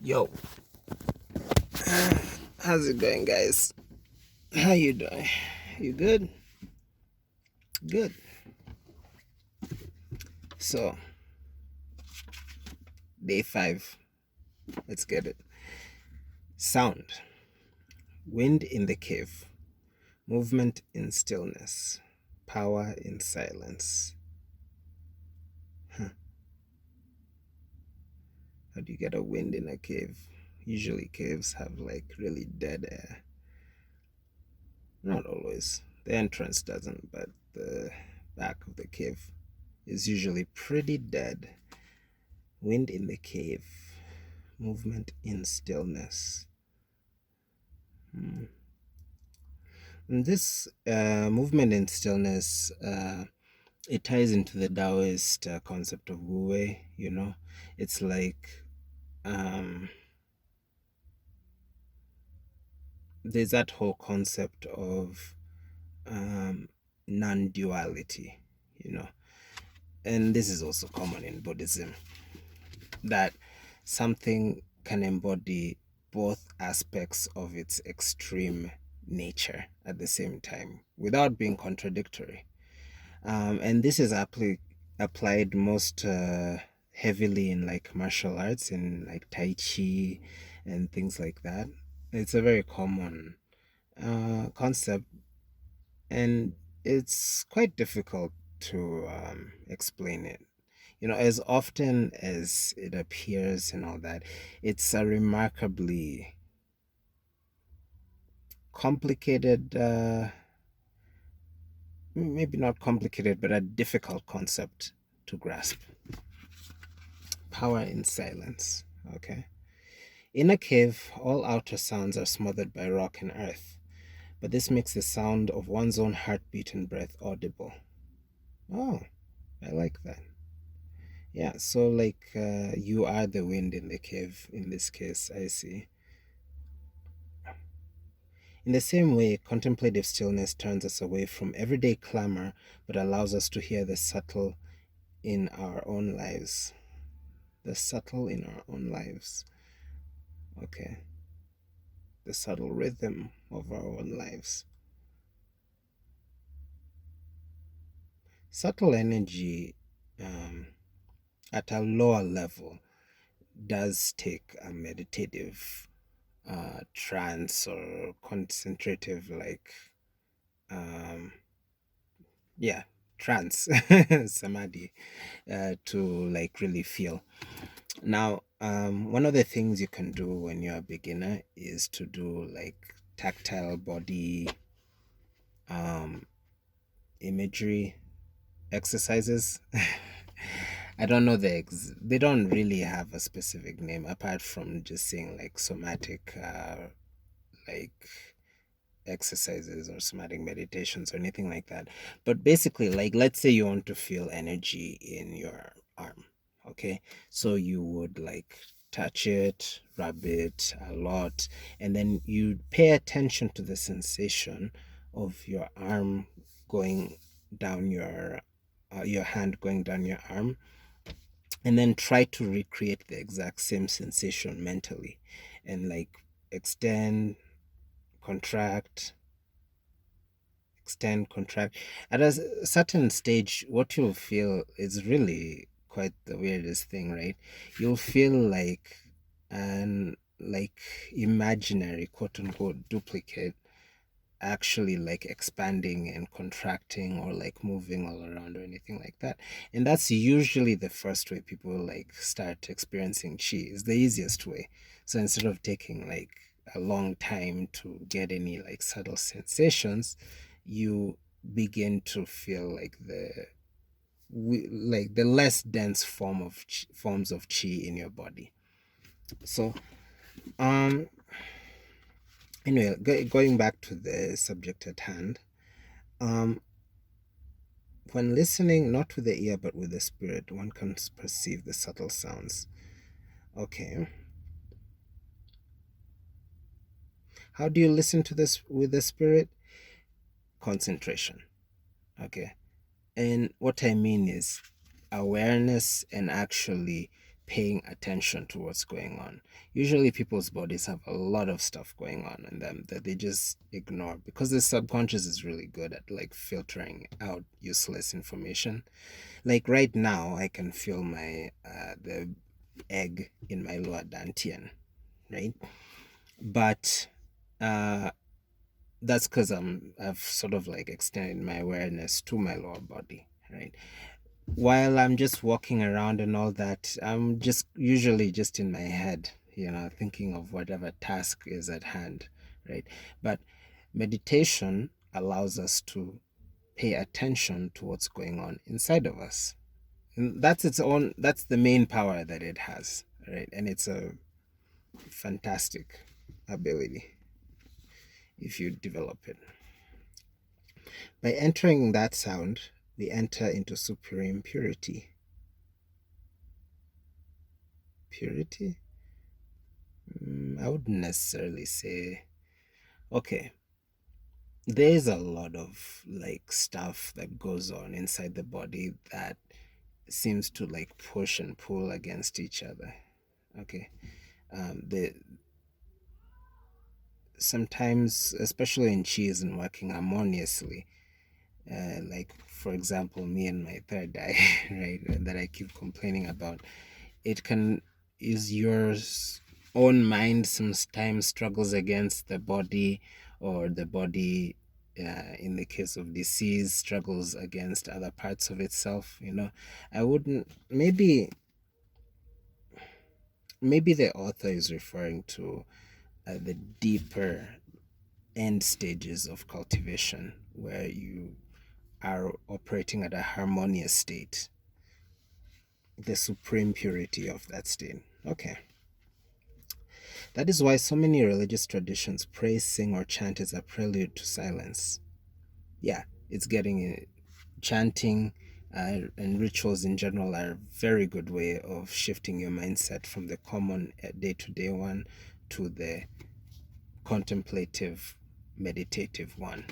Yo, how's it going, guys? How you doing? You good? Good. So, day 5. Let's get it. Sound. Wind in the cave. Movement in stillness. Power in silence. Huh. How do you get a wind in a cave? Usually caves have like really dead air. Not always. The entrance doesn't, but the back of the cave is usually pretty dead. Wind in the cave. Movement in stillness. And this movement in stillness, it ties into the Taoist concept of wuwei. It's like there's that whole concept of non-duality, and this is also common in Buddhism, that something can embody both aspects of its extreme nature at the same time without being contradictory. And this is applied most heavily in like martial arts, in like Tai Chi and things like that. It's a very common concept, and it's quite difficult to explain it. As often as it appears and all that, it's a remarkably complicated, maybe not complicated, but a difficult concept to grasp. Power in silence. Okay. In a cave, all outer sounds are smothered by rock and earth, but this makes the sound of one's own heartbeat and breath audible. Oh, I like that. Yeah, so like you are the wind in the cave in this case, I see. In the same way, contemplative stillness turns us away from everyday clamor but allows us to hear the subtle in our own lives. The subtle in our own lives. Okay. The subtle rhythm of our own lives. Subtle energy at a lower level does take a meditative trance or concentrative, like yeah, trance samadhi, to like really feel. Now, one of the things you can do when you're a beginner is to do like tactile body imagery exercises. I don't know they don't really have a specific name apart from just saying like somatic like exercises or somatic meditations or anything like that. But basically, like, let's say you want to feel energy in your arm. Okay, so you would like touch it, rub it a lot, and then you pay attention to the sensation of your arm going down your hand going down your arm, and then try to recreate the exact same sensation mentally, and like extend, contract, extend, contract. At a certain stage, what you'll feel is really quite the weirdest thing, right? You'll feel like an like imaginary quote unquote duplicate actually like expanding and contracting or like moving all around or anything like that. And that's usually the first way people like start experiencing chi. Is the easiest way. So instead of taking like a long time to get any like subtle sensations, you begin to feel like the less dense forms of chi in your body. So anyway, going back to the subject at hand, um when listening not with the ear but with the spirit, one can perceive the subtle sounds. Okay, how do you listen to this with the spirit? Concentration. Okay, and what I mean is awareness, and actually paying attention to what's going on. Usually people's bodies have a lot of stuff going on in them that they just ignore because the subconscious is really good at like filtering out useless information. Like right now I can feel my the egg in my lower dantian, right? But uh that's because I've sort of like extended my awareness to my lower body, right? While I'm just walking around and all that, I'm just usually just in my head, thinking of whatever task is at hand, right? But meditation allows us to pay attention to what's going on inside of us. And that's the main power that it has, right? And it's a fantastic ability if you develop it. By entering that sound, we enter into supreme purity. Purity? I wouldn't necessarily say. Okay, there's a lot of like stuff that goes on inside the body that seems to like push and pull against each other. Okay, the sometimes, especially in chi isn't working harmoniously. Like for example, me and my third eye, right, that I keep complaining about. It can is your own mind sometimes struggles against the body, or the body in the case of disease struggles against other parts of itself. I wouldn't maybe the author is referring to the deeper end stages of cultivation where you are operating at a harmonious state, the supreme purity of that state. Okay. That is why so many religious traditions praise, sing, or chant as a prelude to silence. Yeah, it's getting chanting and rituals in general are a very good way of shifting your mindset from the common day to day one to the contemplative, meditative one.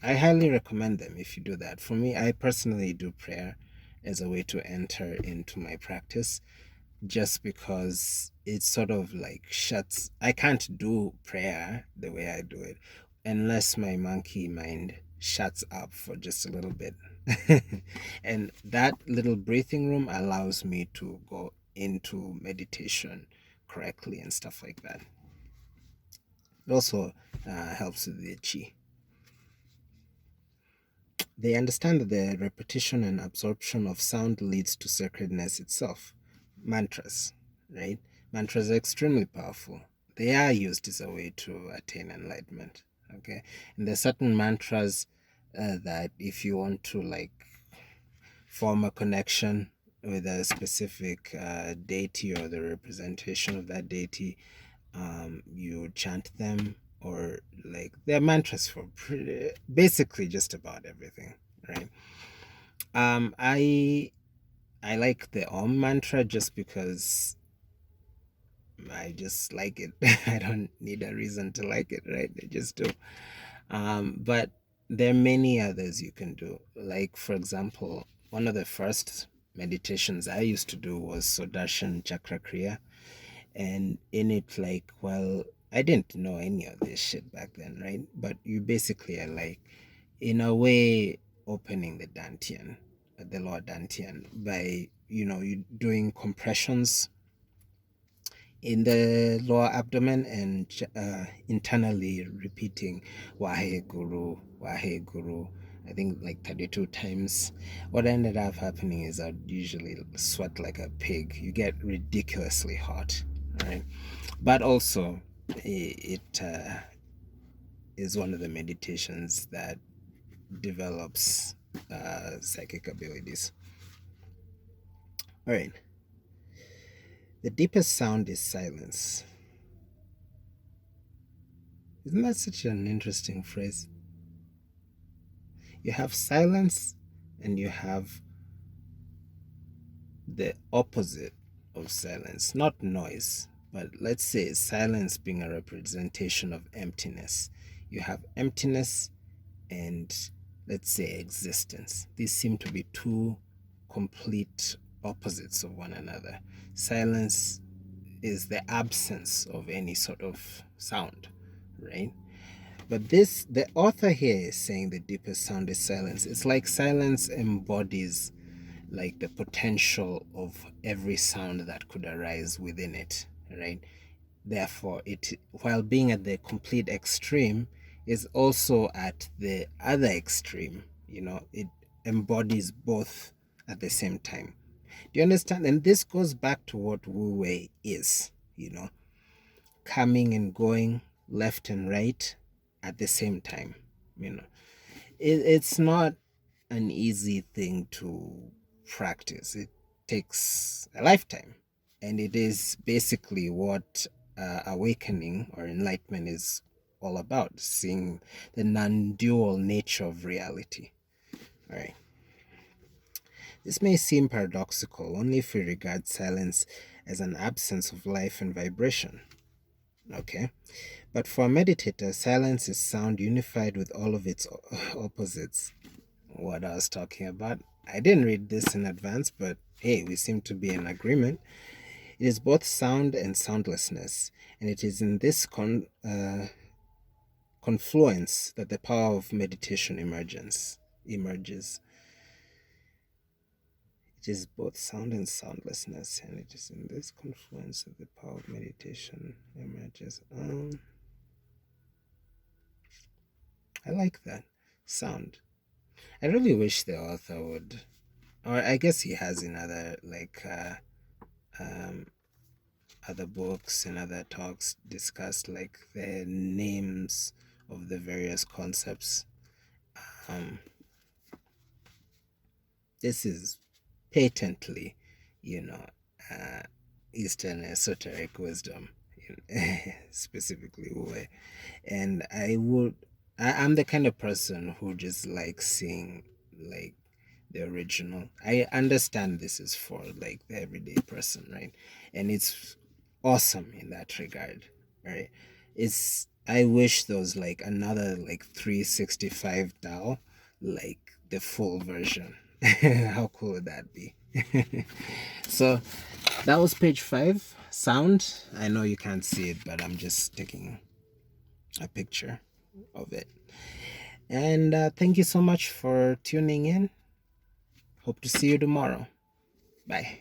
I highly recommend them if you do that. For me, I personally do prayer as a way to enter into my practice, just because it sort of like shuts. I can't do prayer the way I do it unless my monkey mind shuts up for just a little bit. And that little breathing room allows me to go into meditation correctly and stuff like that. It also helps with the chi. They understand that the repetition and absorption of sound leads to sacredness itself. Mantras, right? Mantras are extremely powerful. They are used as a way to attain enlightenment. Okay, and there's certain mantras that if you want to like form a connection with a specific deity or the representation of that deity, you chant them, or like they're mantras for basically just about everything, right? um i I like the om mantra just because I just like it. I don't need a reason to like it, right? I just do. But there are many others you can do. Like for example, one of the first meditations I used to do was Sudarshan Chakra Kriya. And in it, like, well, I didn't know any of this shit back then, right? But you basically are like, in a way, opening the dantian, the lower dantian, by you doing compressions in the lower abdomen and internally repeating Wahe Guru, Wahe Guru. I think like 32 times. What ended up happening is I'd usually sweat like a pig. You get ridiculously hot, right? But also, it is one of the meditations that develops psychic abilities. All right. The deepest sound is silence. Isn't that such an interesting phrase? You have silence and you have the opposite of silence, not noise, but let's say silence being a representation of emptiness. You have emptiness and let's say existence. These seem to be two complete opposites of one another. Silence is the absence of any sort of sound, right? But this, the author here is saying the deepest sound is silence. It's like silence embodies like the potential of every sound that could arise within it, right? Therefore, it, while being at the complete extreme, is also at the other extreme. It embodies both at the same time. Do you understand? And this goes back to what wuwei is, coming and going left and right at the same time. You know, it's not an easy thing to practice. It takes a lifetime. And it is basically what awakening or enlightenment is all about, seeing the non dual nature of reality. All right. This may seem paradoxical only if we regard silence as an absence of life and vibration. Okay. But for a meditator, silence is sound unified with all of its opposites. What I was talking about. I didn't read this in advance, but hey, we seem to be in agreement. It is both sound and soundlessness, and it is in this confluence that the power of meditation emerges. It is both sound and soundlessness, and it is in this confluence that the power of meditation emerges. I like that sound. I really wish the author would, or I guess he has in other um, other books and other talks discussed like the names of the various concepts. Um, this is patently, you know, uh, Eastern esoteric wisdom, specifically wuwei. And I'm the kind of person who just likes seeing like the original. I understand this is for like the everyday person, right? And it's awesome in that regard, right? I wish there was like another like 365 Dao, like the full version. How cool would that be? So that was page 5, sound. I know you can't see it, but I'm just taking a picture of it. And thank you so much for tuning in. Hope to see you tomorrow. Bye.